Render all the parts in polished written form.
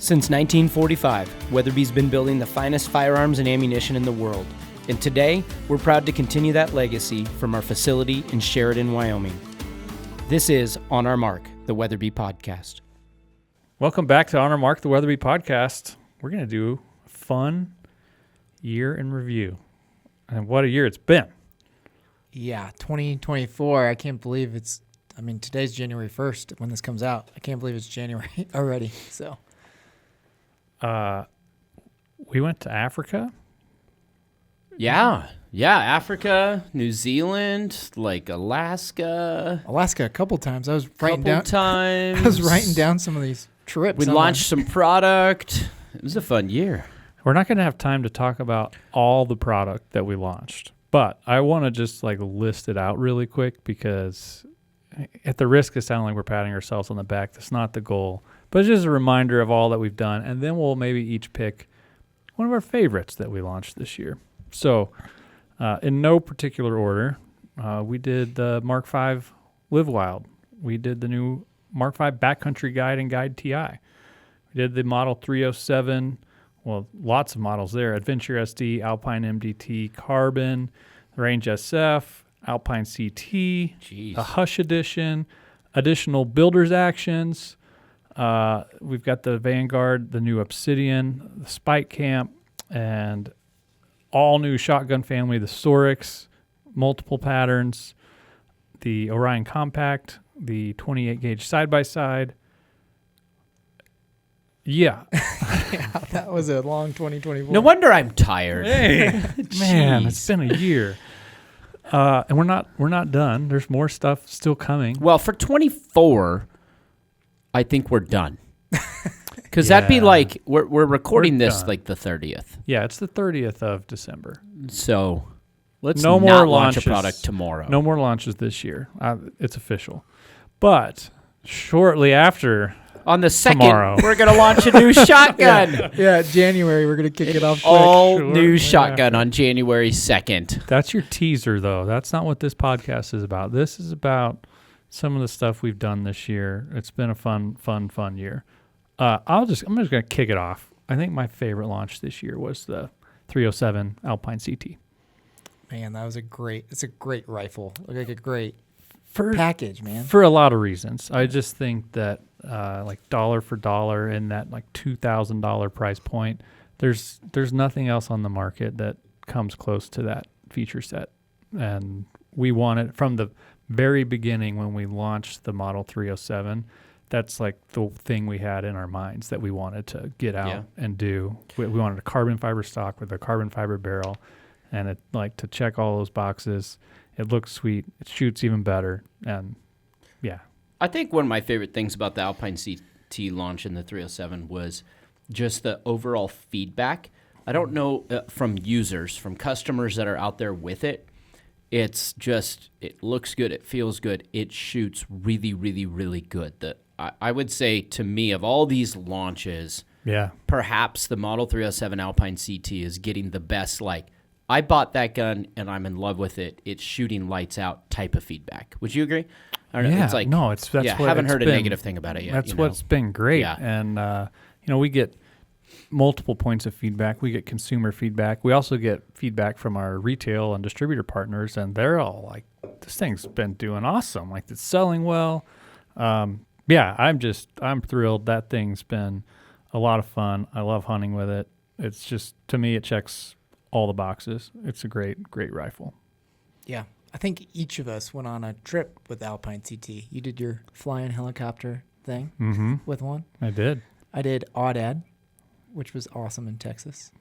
Since 1945, Weatherby's been building the finest firearms and ammunition in the world. And today, we're proud to continue that legacy from our facility in Sheridan, Wyoming. This is On Our Mark, the Weatherby Podcast. Welcome back to On Our Mark, the Weatherby Podcast. We're going to do a fun year in review. And what a year it's been. Yeah, 2024. I can't believe today's January 1st when this comes out. I can't believe it's January already. So, we went to Africa. Yeah, Africa, New Zealand, like Alaska a couple times. I was writing down some of these trips. We launched some product. It was a fun year. We're not going to have time to talk about all the product that we launched, but I want to just list it out really quick because at the risk of sounding like we're patting ourselves on the back, that's not the goal, but it's just a reminder of all that we've done. And then we'll maybe each pick one of our favorites that we launched this year. So in no particular order, we did the Mark V Live Wild. We did the new Mark V Backcountry Guide and Guide TI. We did the Model 307. Well, lots of models there. Adventure SD, Alpine MDT, Carbon, Range SF, Alpine CT, the Hush Edition, additional builder's actions. We've got the Vanguard, the new Obsidian, the Spike Camp, and all new shotgun family, the SORIX, multiple patterns, the Orion Compact, the 28 gauge side-by-side. Yeah. Yeah, that was a long 2024. No wonder I'm tired. Hey, man, it's been a year. And we're not done. There's more stuff still coming. Well, for 24, I think we're done. Because that'd be like, we're recording this like the 30th. Yeah, it's the 30th of December. So let's no not more launch launches. a product tomorrow. No more launches this year. It's official. But shortly after, on the 2nd, tomorrow, we're going to launch a new shotgun. Yeah, January, we're going to kick it off. All new shotgun on January 2nd. That's your teaser, though. That's not what this podcast is about. This is about some of the stuff we've done this year. It's been a fun year. I'm just going to kick it off. I think my favorite launch this year was the 307 Alpine CT. Man, it's a great rifle. Like a great package, man. For a lot of reasons. I just think that dollar for dollar in that $2,000 price point, there's nothing else on the market that comes close to that feature set. And we wanted from the very beginning when we launched the Model 307, that's the thing we had in our minds that we wanted to get out and do. We wanted a carbon fiber stock with a carbon fiber barrel, and it to check all those boxes. It looks sweet. It shoots even better, and yeah. I think one of my favorite things about the Alpine CT launch in the 307 was just the overall feedback. I don't know from users, from customers that are out there with it. It's just, it looks good. It feels good. It shoots really, really, really good. I would say to me, of all these launches, perhaps the Model 307 Alpine CT is getting the best, I bought that gun and I'm in love with it. It's shooting lights out type of feedback. Would you agree? I don't know. It's that's I haven't heard a negative thing about it yet. That's what's been great. Yeah. And, we get multiple points of feedback. We get consumer feedback. We also get feedback from our retail and distributor partners, and they're all this thing's been doing awesome. It's selling well. I'm thrilled. That thing's been a lot of fun. I love hunting with it. It's just, to me, it checks all the boxes. It's a great rifle. Yeah. I think each of us went on a trip with Alpine CT. You did your flying helicopter thing with one. I did Aoudad, which was awesome in Texas.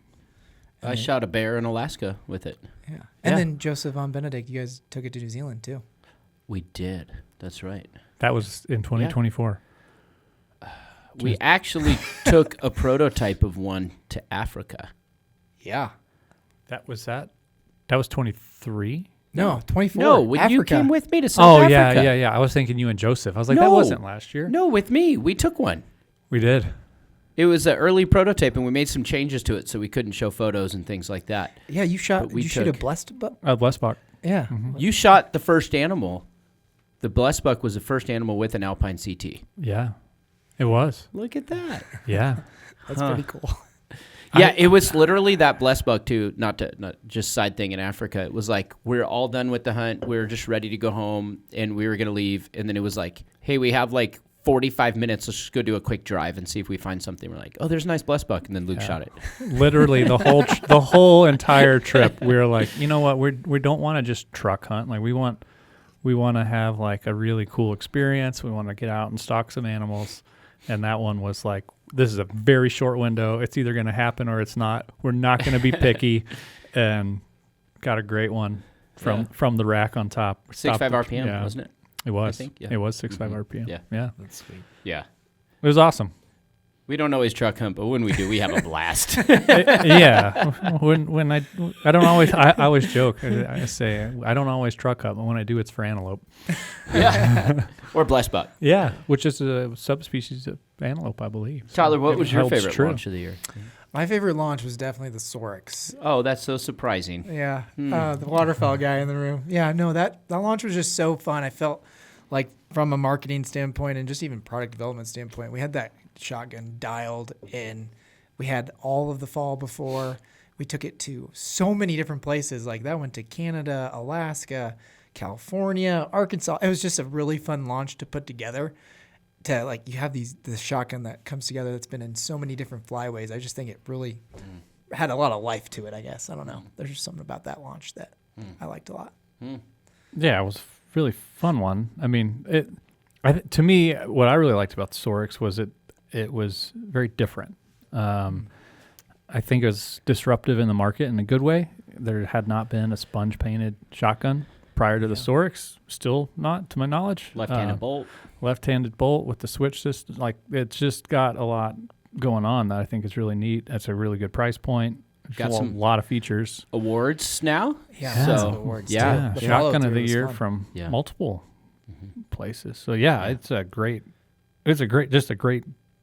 I shot a bear in Alaska with it. Yeah. And then Joseph Von Benedict, you guys took it to New Zealand too. We did. That's right. That was in 2024. We actually took a prototype of one to Africa. Yeah. That was 23? No, 24. No, when Africa. you came with me to South Africa. Yeah. I was thinking you and Joseph. I was like, that wasn't last year. No, with me. We took one. We did. It was an early prototype, and we made some changes to it so we couldn't show photos and things like that. Yeah, you shot. You shoot a blessed buck. A blessed buck. Yeah. Mm-hmm. You shot the first animal. The blessed buck was the first animal with an Alpine CT. Yeah. It was. Look at that. Yeah. That's pretty cool. Yeah, it was literally that blessed buck too. Not just side thing in Africa. It was like we're all done with the hunt. We were just ready to go home, and we were gonna leave. And then it was like, hey, we have like 45 minutes. Let's just go do a quick drive and see if we find something. We're like, oh, there's a nice blessed buck, and then Luke shot it. Literally the whole entire trip, we were like, you know what, we don't want to just truck hunt. Like we want to have like a really cool experience. We want to get out and stalk some animals, and that one was like, this is a very short window. It's either going to happen or it's not. We're not going to be picky, and got a great one from the rack on top. 6.5 RPM, wasn't it? It was. I think, yeah. It was 6.5 RPM. Yeah. That's sweet. Yeah. It was awesome. We don't always truck hunt, but when we do, we have a blast. Yeah. When I don't always, I always joke. I say I don't always truck hunt, but when I do, it's for antelope. Yeah. Or blessed buck. Yeah, which is a subspecies of antelope, I believe. Tyler, what was your holds favorite true. launch of the year? My favorite launch was definitely the SORIX. Oh, that's so surprising. Yeah, the waterfowl guy in the room. Yeah, no, that launch was just so fun. I felt like from a marketing standpoint and just even product development standpoint, we had that shotgun dialed in. We had all of the fall before. We took it to so many different places. Like that went to Canada, Alaska, California, Arkansas. It was just a really fun launch to put together. To like you have this shotgun that comes together that's been in so many different flyways. I just think it really had a lot of life to it, I guess. I don't know. There's just something about that launch that I liked a lot. Yeah, it was a really fun one. I mean, to me, what I really liked about the SORIX was it was very different. I think it was disruptive in the market in a good way. There had not been a sponge painted shotgun prior to the SORIX, still not to my knowledge. Left-handed bolt. Left-handed bolt with the switch system. Like it's just got a lot going on that I think is really neat. That's a really good price point. Got a lot of features. Awards now. Yeah, So, some awards yeah. too. The Shotgun of follow-through the was year fun. from Yeah. multiple places. So it's a great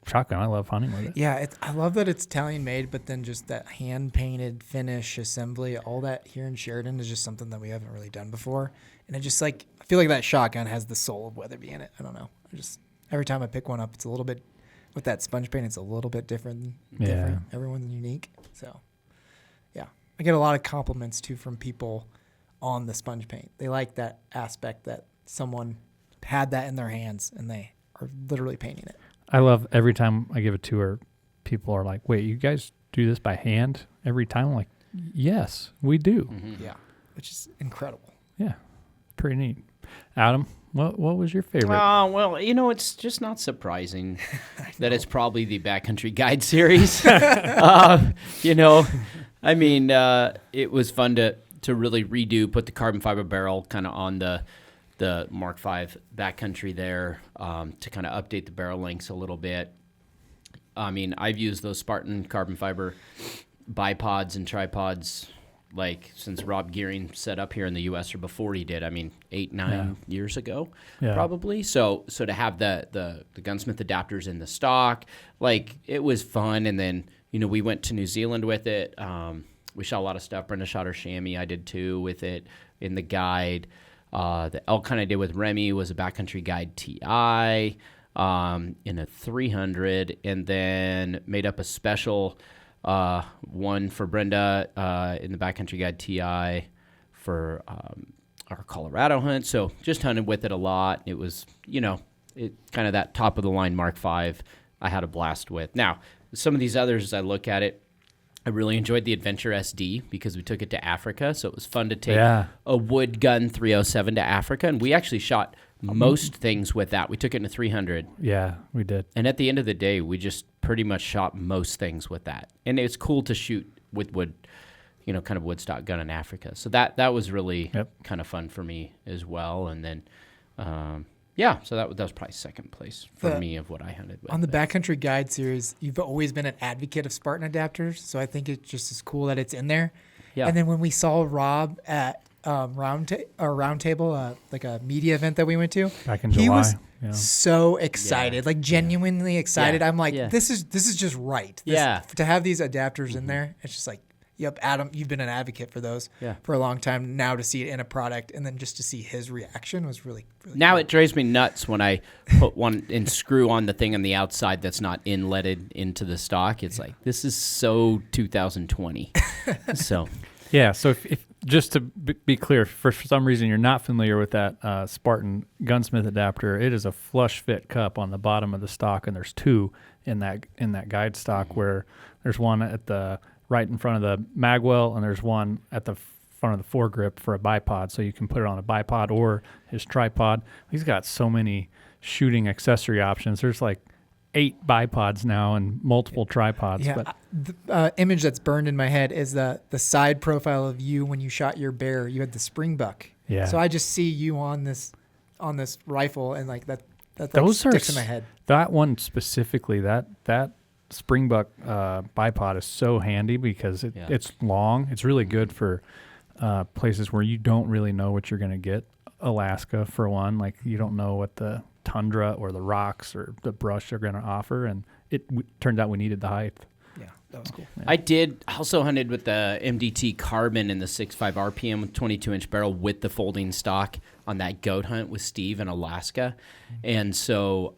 shotgun. I love hunting with it. Yeah, I love that it's Italian made, but then just that hand painted finish assembly, all that here in Sheridan is just something that we haven't really done before. And it just like I feel like that shotgun has the soul of Weatherby in it. I don't know. Every time I pick one up, it's a little bit with that sponge paint. It's a little bit different. Yeah. Everyone's unique. So yeah, I get a lot of compliments too from people on the sponge paint. They like that aspect that someone had that in their hands and they are literally painting it. I love every time I give a tour, people are like, wait, you guys do this by hand every time? I'm like, yes, we do. Yeah, which is incredible. Yeah, pretty neat. Adam, what was your favorite? Well, it's just not surprising that it's probably the Backcountry Guide series. I mean, it was fun to really put the carbon fiber barrel kind of on the Mark V Backcountry there to kind of update the barrel lengths a little bit. I mean, I've used those Spartan carbon fiber bipods and tripods like since Rob Gearing set up here in the U.S. or before he did. I mean, 8-9 years ago, probably. So to have the gunsmith adapters in the stock, like it was fun. And then we went to New Zealand with it. We shot a lot of stuff. Brenda shot her chamois. I did too with it in the guide. The elk hunt I did with Remy was a Backcountry Guide TI in a 300, and then made up a special one for Brenda in the Backcountry Guide TI for our Colorado hunt. So just hunted with it a lot. It was, it kind of that top of the line Mark V I had a blast with. Now, some of these others, as I look at it, I really enjoyed the Adventure SD because we took it to Africa. So it was fun to take a wood gun 307 to Africa. And we actually shot most things with that. We took it in a 300. Yeah, we did. And at the end of the day, we just pretty much shot most things with that. And it's cool to shoot with wood, kind of wood stock gun in Africa. So that was really kind of fun for me as well. And then, so that was probably second place for me of what I hunted with. On the Backcountry Guide series, you've always been an advocate of Spartan adapters, so I think it's just as cool that it's in there. Yeah. And then when we saw Rob at Roundtable, like a media event that we went to, back in July, he was so excited, like genuinely excited. I'm like, Yeah. this is just right. To have these adapters in there, it's just like Yep, Adam, you've been an advocate for those for a long time. Now to see it in a product and then just to see his reaction was really, really Now cool. it drives me nuts when I put one and screw on the thing on the outside that's not inletted into the stock. It's like, this is so 2020. So, Yeah, so if just to be clear, for some reason you're not familiar with that Spartan gunsmith adapter, it is a flush fit cup on the bottom of the stock, and there's two in that guide stock, where there's one at the right in front of the magwell, and there's one at the front of the foregrip for a bipod, so you can put it on a bipod or his tripod. He's got so many shooting accessory options. There's like 8 bipods now and multiple tripods. Yeah, But the image that's burned in my head is the side profile of you when you shot your bear. You had the spring buck. Yeah. So I just see you on this rifle, and like that like those sticks are in my head. That one specifically, that Springbuck bipod is so handy because it's long. It's really good for places where you don't really know what you're going to get. Alaska, for one, like you don't know what the tundra or the rocks or the brush are going to offer, and it turned out we needed the height. Yeah, that was cool. Yeah. I did also hunted with the MDT Carbon and the 6.5 RPM with 22-inch barrel with the folding stock on that goat hunt with Steve in Alaska. And so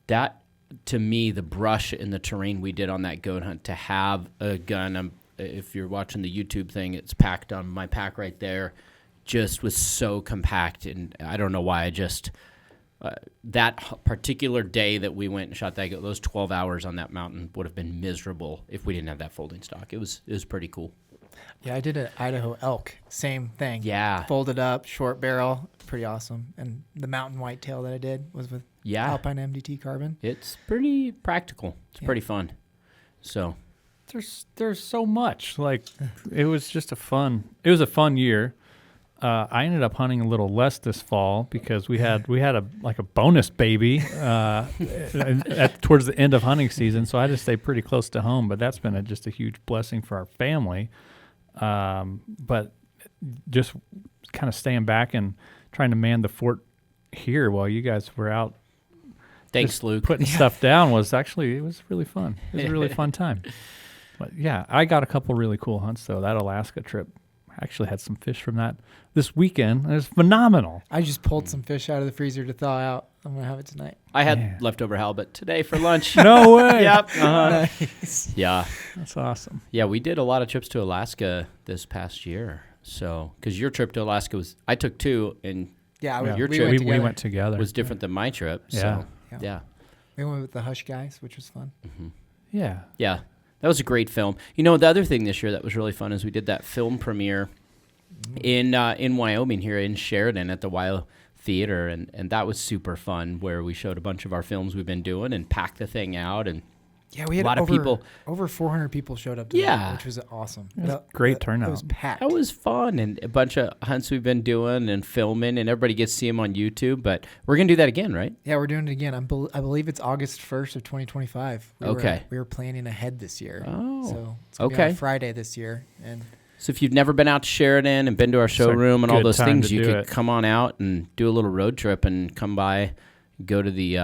that, to me, the brush in the terrain we did on that goat hunt, to have a gun, if you're watching the YouTube thing, it's packed on my pack right there, just was so compact. And I don't know why, I just... that particular day that we went and shot that, those 12 hours on that mountain would have been miserable if we didn't have that folding stock. It was pretty cool. Yeah, I did an Idaho elk. Same thing. Yeah. Folded up, short barrel. Pretty awesome. And the mountain whitetail that I did was with Alpine MDT Carbon. It's pretty practical. It's pretty fun. So There's so much. Like it was a fun year. I ended up hunting a little less this fall because we had a bonus baby towards the end of hunting season, so I had to stay pretty close to home. But that's been just a huge blessing for our family. But just kind of staying back and trying to man the fort here while you guys were out. Thanks, Luke. Putting stuff down it was really fun. It was a really fun time. But yeah, I got a couple really cool hunts though. That Alaska trip. I actually had some fish from that this weekend. It was phenomenal. I just pulled some fish out of the freezer to thaw out. I'm going to have it tonight. I had leftover halibut today for lunch. No way. Yep. Nice. Yeah. That's awesome. Yeah, we did a lot of trips to Alaska this past year. So, because your trip to Alaska I took 2, and Yeah, Your we trip- went We together. went together. was different than my trip. Yeah. So, yeah. We went with the Hush guys, which was fun. Yeah. Yeah. That was a great film. You know, the other thing this year that was really fun is we did that film premiere in Wyoming here in Sheridan at the Wyoming Theater, and that was super fun, where we showed a bunch of our films we've been doing and packed the thing out, and Yeah, we had a lot of people. Over 400 people showed up to Yeah. that, which was awesome. Great turnout. It was packed. That was fun, and a bunch of hunts we've been doing and filming, and everybody gets to see them on YouTube. But we're gonna do that again, right? Yeah, we're doing it again. I believe it's August 1st of 2025. We were planning ahead this year. Oh, So it's gonna be on Friday this year. And so if you've never been out to Sheridan and been to our showroom and all good those time things, to you do could it. come on out and do a little road trip and come by, go to the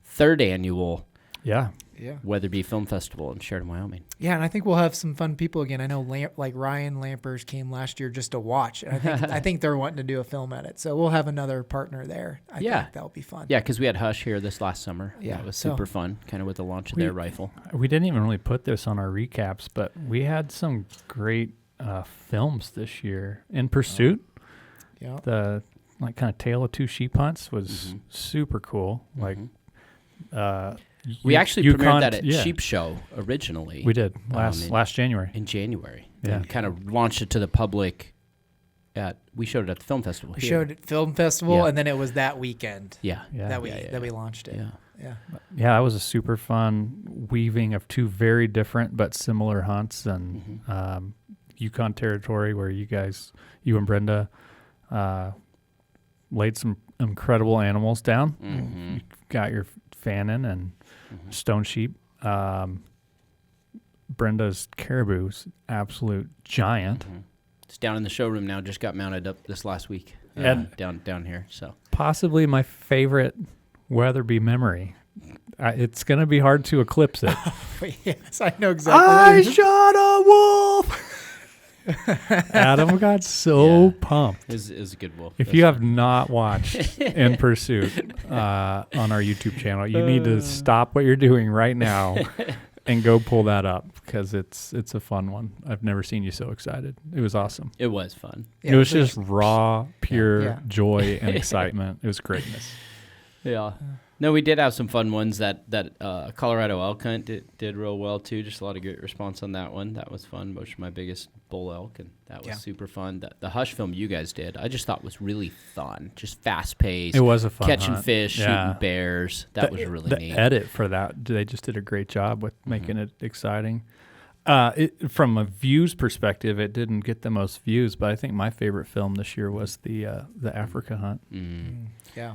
3rd annual Yeah. yeah. Weatherby Film Festival in Sheridan, Wyoming. Yeah, and I think we'll have some fun people again. I know like Ryan Lampers came last year just to watch. And I think they're wanting to do a film at it. So we'll have another partner there. I think that'll be fun. Yeah, because we had Hush here this last summer. Yeah, That was so- super fun, kind of with the launch of their rifle. We didn't even really put this on our recaps, but we had some great films this year. In Pursuit, Yeah. the kind of Tale of Two Sheep hunts was super cool. Like, We actually Yukon, premiered that at Sheep Show originally. We did last January. In January. Yeah. And kind of launched it to the public we showed it at the film festival. We here. showed it film festival, Yeah. and then it was that weekend Yeah. that we Yeah. launched it. Yeah. Yeah. Yeah, that was a super fun weaving of two very different but similar hunts, and Yukon territory where you and Brenda laid some incredible animals down. You got your Fannin and stone sheep. Brenda's caribou's absolute giant. It's down in the showroom now. Just got mounted up this last week. And down here. So possibly my favorite Weatherby memory. it's going to be hard to eclipse it. Yes, I know exactly. shot a wolf. Adam got so pumped. It was a good wolf. If you have not watched In Pursuit on our YouTube channel, you need to stop what you're doing right now and go pull that up because it's a fun one. I've never seen you so excited. It was awesome. It was fun. It was just raw, pure joy and excitement. It was greatness. Yeah. No, we did have some fun ones. That Colorado elk hunt did real well too. Just a lot of great response on that one. That was fun. Most of my biggest bull elk, and that was super fun. The hush film you guys did, I just thought was really fun. Just fast paced. It was a fun catching hunt. fish, shooting bears. That was really neat. The edit for that, they just did a great job with making it exciting. From a views perspective, it didn't get the most views, but I think my favorite film this year was the Africa hunt. Yeah.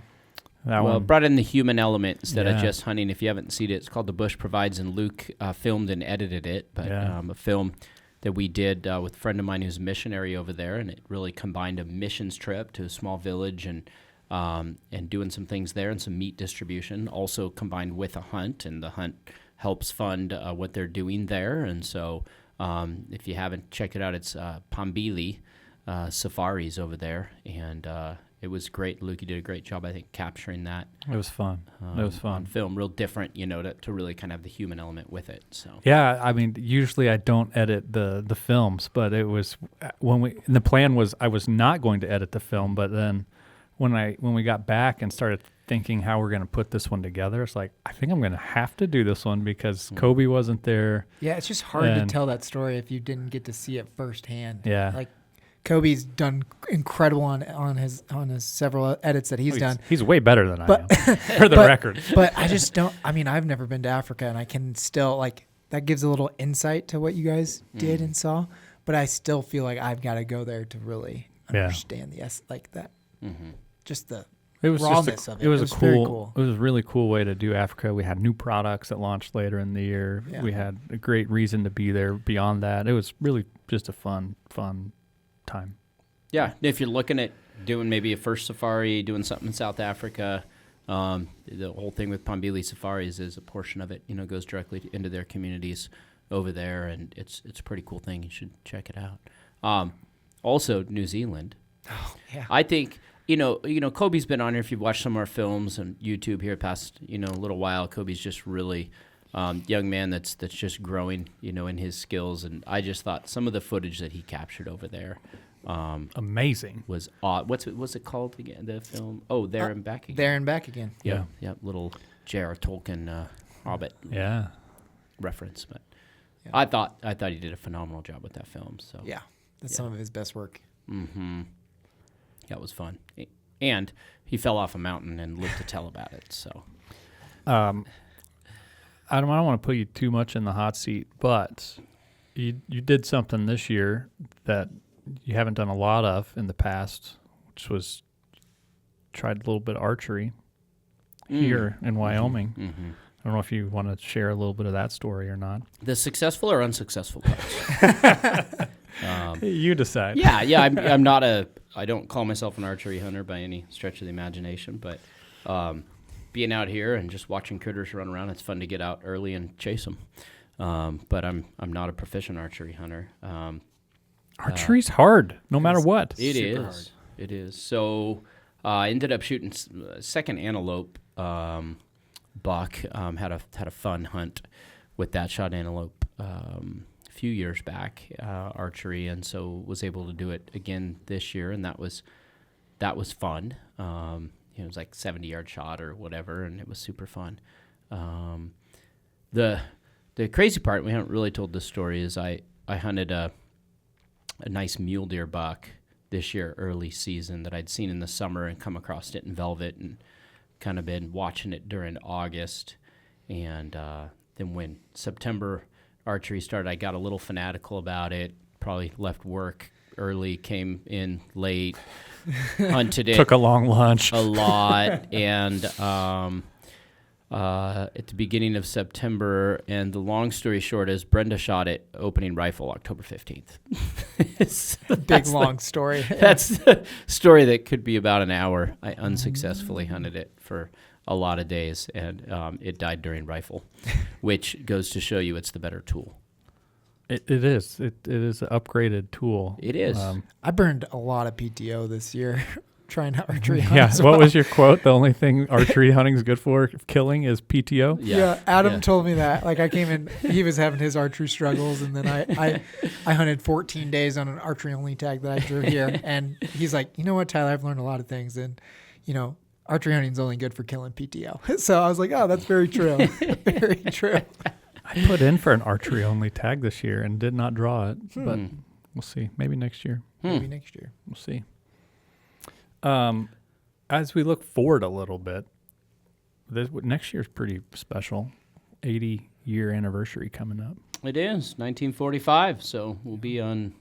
Well, it brought in the human element instead of just hunting. If you haven't seen it, it's called The Bush Provides, and Luke filmed and edited it. But a film that we did with a friend of mine who's a missionary over there, and it really combined a missions trip to a small village and doing some things there and some meat distribution, also combined with a hunt, and the hunt helps fund what they're doing there. And so if you haven't checked it out, it's Pambili Safaris over there, and it was great. Lukey did a great job, I think, capturing that. It was fun. It was fun. On film, real different, to really kind of have the human element with it. So yeah, I mean, usually I don't edit the films, but it was the plan was I was not going to edit the film, but then when we got back and started thinking how we're going to put this one together, it's like, I think I'm going to have to do this one because Kobe wasn't there. Yeah, it's just hard to tell that story if you didn't get to see it firsthand. Yeah. Like, Kobe's done incredible on his several edits that he's done. He's way better than I am, for the record. But I just don't. I mean, I've never been to Africa, and I can still that gives a little insight to what you guys did and saw. But I still feel like I've got to go there to really understand that. Just the rawness of it. It was very cool. It was a really cool way to do Africa. We had new products that launched later in the year. Yeah. We had a great reason to be there. Beyond that, it was really just a fun time. Yeah, if you're looking at doing maybe a first safari, doing something in South Africa, the whole thing with Pambili Safaris is a portion of it, goes directly into their communities over there, and it's a pretty cool thing. You should check it out. Also, New Zealand. Oh, yeah. I think, Kobe's been on here. If you've watched some of our films on YouTube here past, a little while, Kobe's just really young man that's just growing, in his skills. And I just thought some of the footage that he captured over there, amazing, was odd. What's it called again? The film? Oh, There and Back Again. There and Back Again. Yeah. Little J.R. Tolkien Hobbit reference. But I thought he did a phenomenal job with that film. So that's some of his best work. Mm-hmm. Yeah, it was fun. And he fell off a mountain and lived to tell about it. So. I don't want to put you too much in the hot seat, but you did something this year that you haven't done a lot of in the past, which was tried a little bit of archery here in Wyoming. Mm-hmm. I don't know if you want to share a little bit of that story or not. The successful or unsuccessful parts? You decide. Yeah. I'm not I don't call myself an archery hunter by any stretch of the imagination, but being out here and just watching critters run around, it's fun to get out early and chase them. But I'm not a proficient archery hunter. Archery's hard, no matter what. It is. It is. So I ended up shooting second antelope buck. Had a fun hunt with that. Shot antelope a few years back, archery, and so was able to do it again this year, and that was fun. It was like 70-yard shot or whatever, and it was super fun. The crazy part, we haven't really told this story, is I hunted a nice mule deer buck this year, early season, that I'd seen in the summer and come across it in velvet and kind of been watching it during August. And then when September archery started, I got a little fanatical about it, probably left work early, came in late, hunted it. Took a long lunch. A lot. And at the beginning of September, and the long story short is Brenda shot it opening rifle October 15th. Big long story. That's the story that could be about an hour. I unsuccessfully hunted it for a lot of days, and it died during rifle, which goes to show you it's the better tool. It is. It is an upgraded tool. It is. I burned a lot of PTO this year trying archery. Yeah. What was your quote? The only thing archery hunting is good for killing is PTO. Yeah. Adam told me that. Like I came in, he was having his archery struggles, and then I hunted 14 days on an archery only tag that I drew here, and he's like, you know what, Tyler, I've learned a lot of things, and archery hunting is only good for killing PTO. So I was like, oh, that's very true. Very true. I put in for an archery only tag this year and did not draw it, but we'll see. Maybe next year. Maybe next year. We'll see. As we look forward a little bit, next year's pretty special. 80-year anniversary coming up. It is 1945, so we'll be on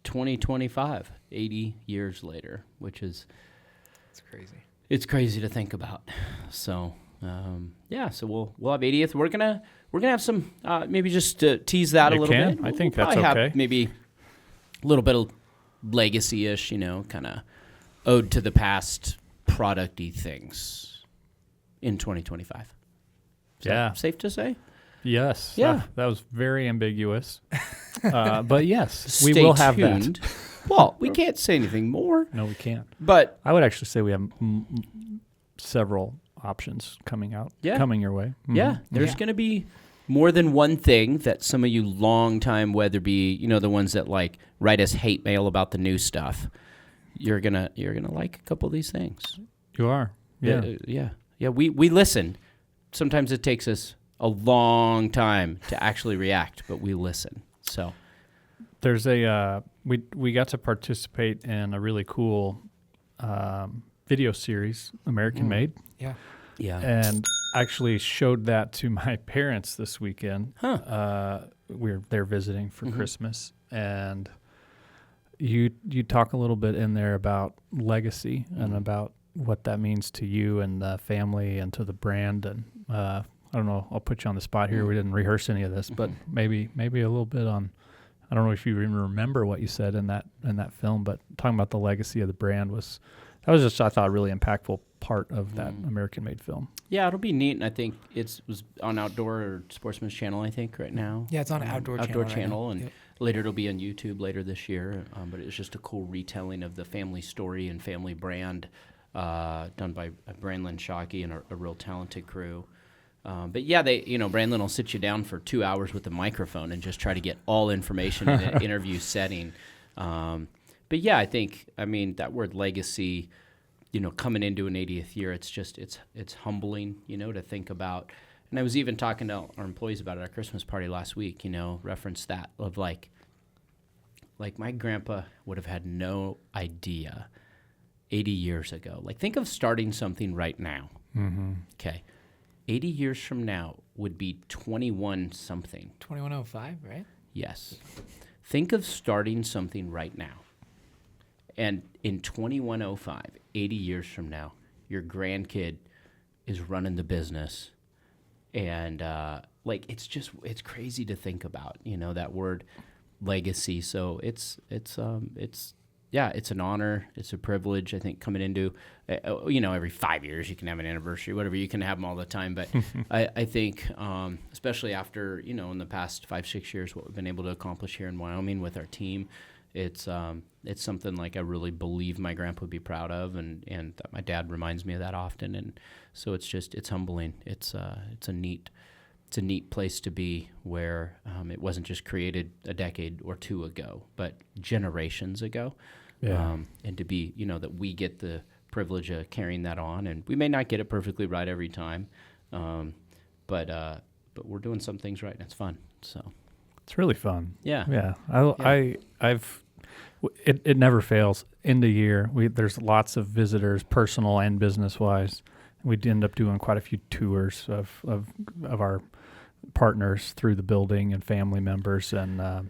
2025, 80 years later, which is It's crazy. It's crazy to think about. So so we'll have 80th. We're gonna have some maybe just to tease that a little bit. I think we'll that's probably okay. Have maybe a little bit of legacy-ish, kind of ode to the past product-y things in 2025. Is that safe to say? Yes. Yeah. That was very ambiguous. But yes, Stay we will have tuned. that. Well, we can't say anything more. No, we can't. But I would actually say we have several options coming your way. Mm-hmm. yeah, there's going to be more than one thing that some of you longtime Weatherby, the ones that like write us hate mail about the new stuff. You're gonna like a couple of these things. You are. Yeah. Yeah. We listen. Sometimes it takes us a long time to actually react, but we listen. So there's we got to participate in a really cool video series, American Made. Yeah. Yeah. And actually showed that to my parents this weekend. Huh. They're visiting for Christmas, and you talk a little bit in there about legacy and about what that means to you and the family and to the brand. And I don't know, I'll put you on the spot here. We didn't rehearse any of this, but maybe a little bit on. I don't know if you even remember what you said in that film, but talking about the legacy of the brand was just, I thought, a really impactful part of that American Made film. Yeah, it'll be neat, and I think it was on Outdoor or Sportsman's Channel, I think, right now. Yeah, it's on Outdoor Channel. Right, and later it'll be on YouTube later this year. But it was just a cool retelling of the family story and family brand done by Brandlin Shockey and a real talented crew. But yeah, Brandlin will sit you down for 2 hours with a microphone and just try to get all information in an interview setting. But yeah, I think, that word legacy, coming into an 80th year, it's humbling, to think about. And I was even talking to our employees about it at our Christmas party last week, reference that of like my grandpa would have had no idea 80 years ago. Like, think of starting something right now. Mm-hmm. Okay. 80 years from now would be 21 something. 2105, right? Yes. Think of starting something right now. And in 2105, 80 years from now, your grandkid is running the business. And it's crazy to think about, that word legacy. So it's an honor. It's a privilege, I think, coming into, every 5 years you can have an anniversary, whatever. You can have them all the time. But I think, especially after, in the past 5-6 years, what we've been able to accomplish here in Wyoming with our team, it's something like I really believe my grandpa would be proud of, and that my dad reminds me of that often. And so it's humbling. It's a neat place to be where it wasn't just created a decade or two ago, but generations ago. Yeah. And to be, that we get the privilege of carrying that on, and we may not get it perfectly right every time, but we're doing some things right, and it's fun. So it's really fun. Yeah. It never fails. End of year, there's lots of visitors, personal and business wise. We'd end up doing quite a few tours of our partners through the building and family members, and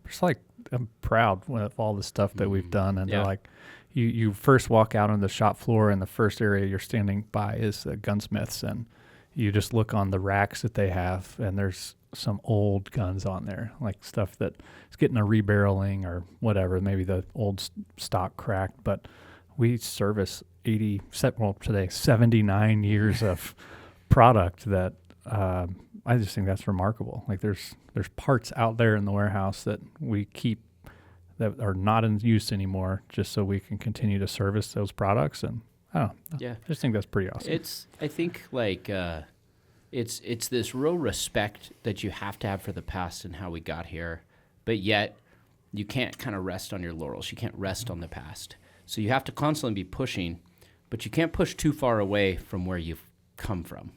just like I'm proud of all the stuff that we've done. And they're like, you first walk out on the shop floor, and the first area you're standing by is the gunsmiths, and you just look on the racks that they have, and there's some old guns on there, like stuff that is getting a rebarreling or whatever, maybe the old stock cracked, but we service today 79 years of product that I just think that's remarkable. Like there's parts out there in the warehouse that we keep that are not in use anymore, just so we can continue to service those products. And I don't know, Yeah. I just think that's pretty awesome. I think like it's this real respect that you have to have for the past and how we got here, but yet you can't kind of rest on your laurels. You can't rest on the past. So you have to constantly be pushing, but you can't push too far away from where you've come from.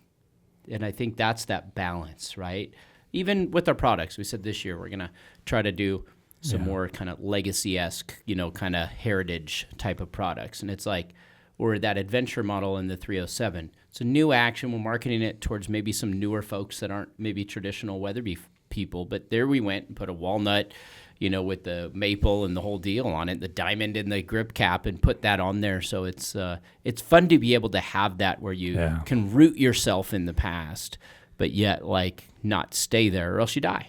And I think that's that balance, right? Even with our products, we said this year we're going to try to do some more kind of legacy-esque, kind of heritage type of products. And it's like, or that adventure model in the 307. It's a new action. We're marketing it towards maybe some newer folks that aren't maybe traditional Weatherby people. But there we went and put a walnut, with the maple and the whole deal on it, the diamond in the grip cap, and put that on there. So it's fun to be able to have that where you can root yourself in the past, but yet like not stay there or else you die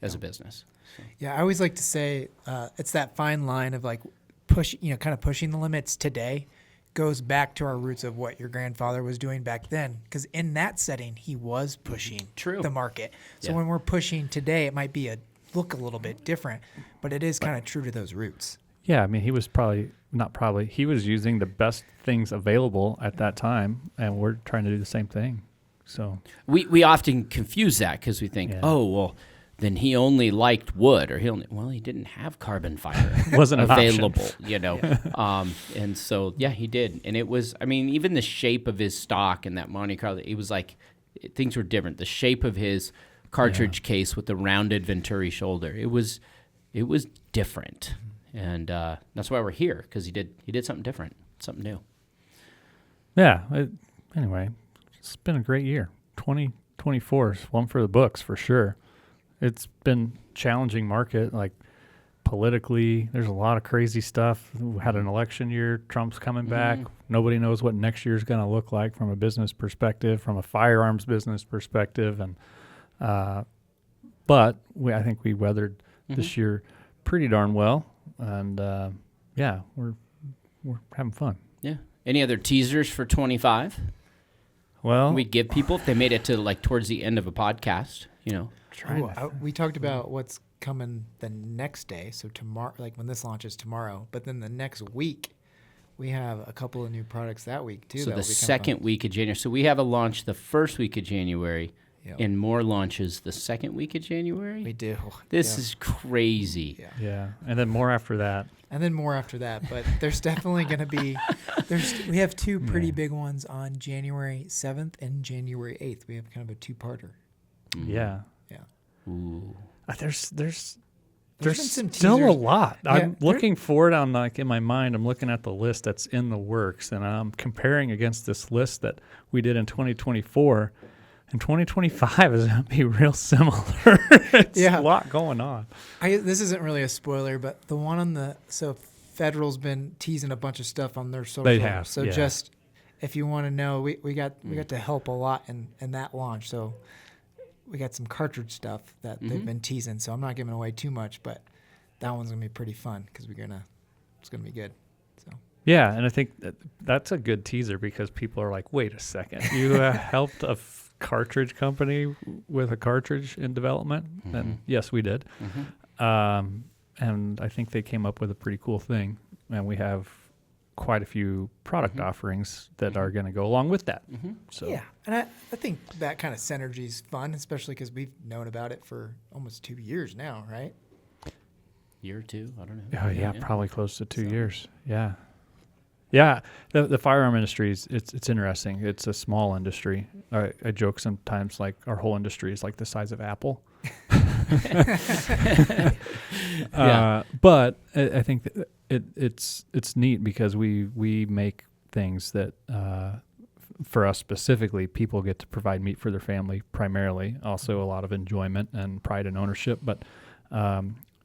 as a business. So. Yeah, I always like to say it's that fine line of like kind of pushing the limits today goes back to our roots of what your grandfather was doing back then. Because in that setting, he was pushing the market. So when we're pushing today, it might be look a little bit different, but it is kind of true to those roots. Yeah, I mean, he was he was using the best things available at that time, and we're trying to do the same thing. So we often confuse that because we think, then he only liked wood, or he didn't have carbon fiber. Wasn't available, and so he did, and it was. I mean, even the shape of his stock in that Monte Carlo, it was like things were different. The shape of his cartridge case with the rounded Venturi shoulder, it was different, and that's why we're here, because he did something different, something new. Yeah. Anyway, it's been a great year. 2024 is one for the books for sure. It's been challenging market, like politically. There's a lot of crazy stuff. We had an election year. Trump's coming back. Nobody knows what next year is going to look like from a business perspective, from a firearms business perspective, and but I think we weathered this year pretty darn well, and we're having fun. Yeah. Any other teasers for 25? Well, we give people if they made it to like towards the end of a podcast, we talked about what's coming the next day, so tomorrow, like when this launches tomorrow, but then the next week we have a couple of new products that week too. So the second week of January. So we have a launch the first week of January. And more launches the second week of January. We do. This is crazy. Yeah. And then more after that. But there's definitely going to be. We have two pretty big ones on January 7th and January 8th. We have kind of a two-parter. Yeah. Yeah. Ooh. There's been some still teasers. a lot. Yeah, I'm looking forward on in my mind. I'm looking at the list that's in the works, and I'm comparing against this list that we did in 2024. And 2025 is going to be real similar. It's a lot going on. This isn't really a spoiler, but the one on Federal's been teasing a bunch of stuff on their social. They have. So just if you want to know, we got to help a lot in that launch. So we got some cartridge stuff that they've been teasing. So I'm not giving away too much, but that one's gonna be pretty fun because it's gonna be good. So. Yeah, and I think that's a good teaser because people are like, wait a second, you helped a cartridge company with a cartridge in development? And yes, we did. And I think they came up with a pretty cool thing, and we have quite a few product offerings that are going to go along with that. So yeah, and I think that kind of synergy is fun, especially because we've known about it for almost 2 years now, right? Year or two, I don't know. Oh yeah, probably close to 2 years. Yeah. Yeah, the firearm industry it's interesting. It's a small industry. I joke sometimes like our whole industry is like the size of Apple. But I think that it's neat because we make things that for us specifically, people get to provide meat for their family primarily. Also, a lot of enjoyment and pride and ownership. But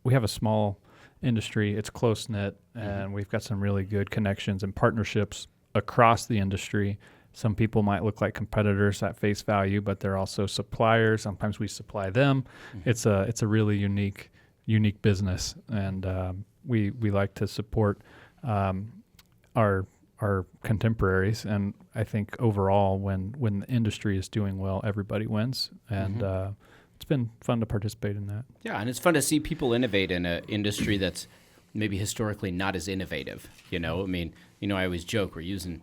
we have a small industry. It's close knit, and we've got some really good connections and partnerships across the industry. Some people might look like competitors at face value, but they're also suppliers. Sometimes we supply them. It's a really unique business, and we like to support our our contemporaries. And I think overall, when the industry is doing well, everybody wins. And it's been fun to participate in that. Yeah, and it's fun to see people innovate in an industry that's maybe historically not as innovative. I mean, I always joke we're using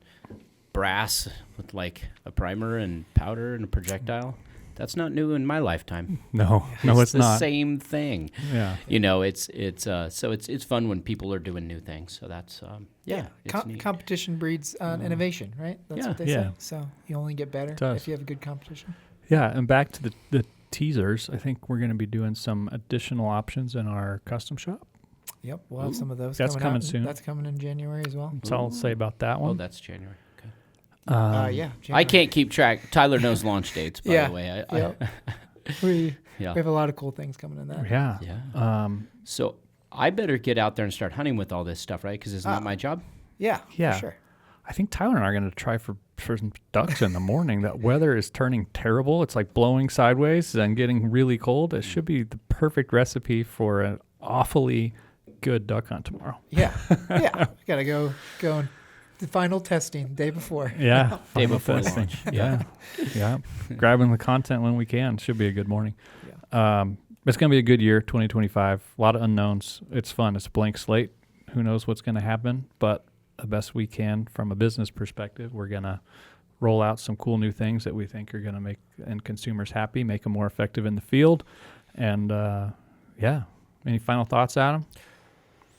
brass with like a primer and powder and a projectile. That's not new in my lifetime. No, it's the not. Same thing. Yeah. It's fun when people are doing new things. So that's it's neat. Competition breeds innovation, right? That's what they say. So you only get better if you have a good competition. Yeah, and back to the teasers, I think we're going to be doing some additional options in our custom shop. Yep, we'll have some of those. That's coming out. soon. That's coming in January as well. That's all I'll say about that one. Oh, that's January. January. I can't keep track. Tyler knows launch dates, by the way. We have a lot of cool things coming in that. Yeah. So I better get out there and start hunting with all this stuff, right? Because it's not my job. Yeah, for sure. I think Tyler and I are going to try for some ducks in the morning. That weather is turning terrible. It's like blowing sideways and getting really cold. It should be the perfect recipe for an awfully good duck hunt tomorrow. Yeah. We got to go and the final testing day before. Yeah. Day before testing. launch. Yeah. Grabbing the content when we can. Should be a good morning. Yeah. It's going to be a good year, 2025. A lot of unknowns. It's fun. It's a blank slate. Who knows what's going to happen, but the best we can from a business perspective, we're going to roll out some cool new things that we think are going to make end consumers happy, make them more effective in the field. And any final thoughts, Adam?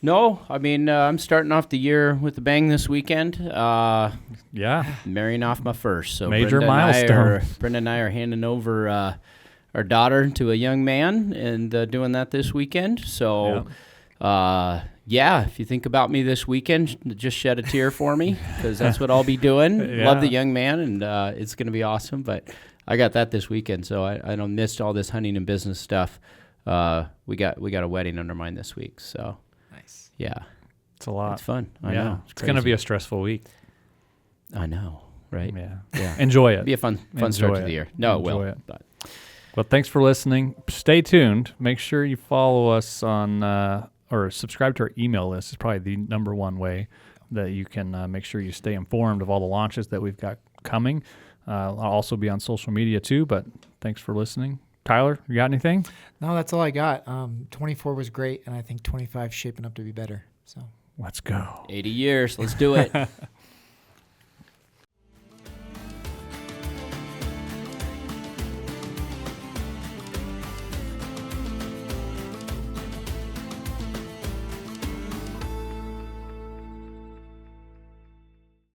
No, I mean, I'm starting off the year with a bang this weekend. Marrying off my first. So major milestone. Brenda and I are handing over our daughter to a young man and doing that this weekend. So, if you think about me this weekend, just shed a tear for me because that's what I'll be doing. Love the young man, and it's going to be awesome. But I got that this weekend, so I don't miss all this hunting and business stuff. We got a wedding under mine this week, so. Nice. Yeah. It's a lot. It's fun. I know. It's going to be a stressful week. I know, right? Yeah. Enjoy it. It'll be a fun start to the year. No, Enjoy it will. Well, thanks for listening. Stay tuned. Make sure you follow us on or subscribe to our email list. It's probably the number one way that you can make sure you stay informed of all the launches that we've got coming. I'll also be on social media too, but thanks for listening. Tyler, you got anything? No, that's all I got. 24 was great, and I think 25 is shaping up to be better. So let's go. 80 years. Let's do it.